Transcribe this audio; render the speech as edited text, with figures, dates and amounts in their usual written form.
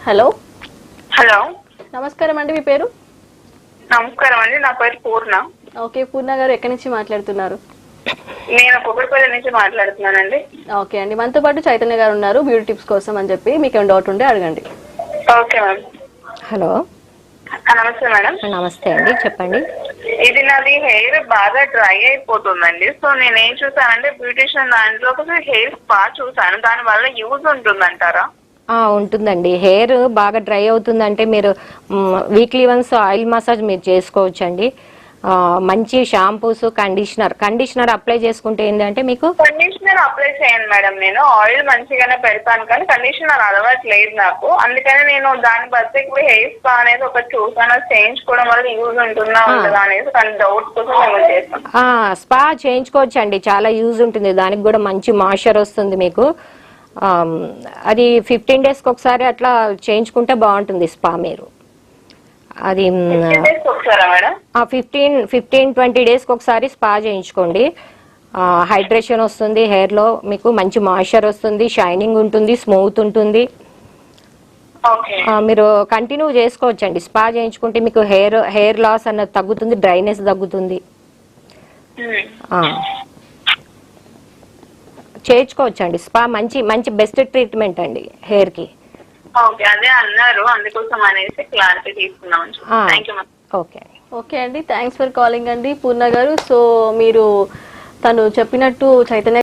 Hello hello నమస్కారం అండి, మీ పేరు? నమస్కారం అండి, నా పేరు పూర్ణ. ఓకే, పూర్ణ గారు ఎక్కడి నుంచి మాట్లాడుతున్నారు? నేను కుక్కడపల్లి నుంచి మాట్లాడుతున్నానండి. ఓకే అండి, మనతో పాటు చైతన్య గారు ఉన్నారు బ్యూటీ టిప్స్ కోసం అని చెప్పి. మీకు ఏమైనా డౌట్ ఉంటే అడగండి. Okay ma'am. హలో నమస్తే మేడం. నమస్తే అండి, చెప్పండి. ఇది నాది హెయిర్ బాగా డ్రై అయిపోతుందండి. సో నేను ఏం చూసానంటే బ్యూటిషియన్ దాంట్లో హెయిర్ స్పా చూసాను, దాని వల్ల యూజ్ ఉంటుందంటారా? ఉంటుందండి. హెయిర్ బాగా డ్రై అవుతుందంటే మీరు వీక్లీ వన్స్ ఆయిల్ మసాజ్ మీరు చేసుకోవచ్చండి. మంచి షాంపూస్, కండిషనర్ అప్లై చేసుకుంటే ఏంటంటే మీకు కండిషనర్ అప్లై చేయను మేడం, నేను ఆయిల్ మంచిగానే పెడతాను కానీ కండిషనర్ అలవాటు లేదు నాకు. అందుకని నేను దాని బదులు హెయిర్ స్పా అనేది ఒకటి చూసాను, అది చేయించుకోవడం వల్ల యూజ్ ఉంటుందా ఉండదా అనేది కానీ డౌట్ కోసం మేము చేస్తాం. స్పా చేయించుకోవచ్చండి, చాలా యూజ్ ఉంటుంది. దానికి కూడా మంచి మాయిశ్చర్ వస్తుంది మీకు. అది 15 డేస్కి ఒకసారి అట్లా చేయించుకుంటే బాగుంటుంది స్పా. మీరు అది 15-20 డేస్కి ఒకసారి స్పా చేయించుకోండి. హైడ్రేషన్ వస్తుంది హెయిర్లో, మీకు మంచి మాయిశ్చర్ వస్తుంది, షైనింగ్ ఉంటుంది, స్మూత్ ఉంటుంది. మీరు కంటిన్యూ చేసుకోవచ్చండి. స్పా చేయించుకుంటే మీకు హెయిర్ లాస్ అన్నది తగ్గుతుంది, డ్రైనెస్ తగ్గుతుంది. చేయించుకోవచ్చండి స్పా. మంచి బెస్ట్ ట్రీట్మెంట్ అండి హెయిర్ కి. అదే అన్నారు, అందుకోసం అనేసి క్లారిటీ తీసుకున్నాం. ఓకే అండి, థ్యాంక్స్ ఫర్ కాలింగ్ అండి పూర్ణ గారు. సో మీరు తను చెప్పినట్టు చైతన్య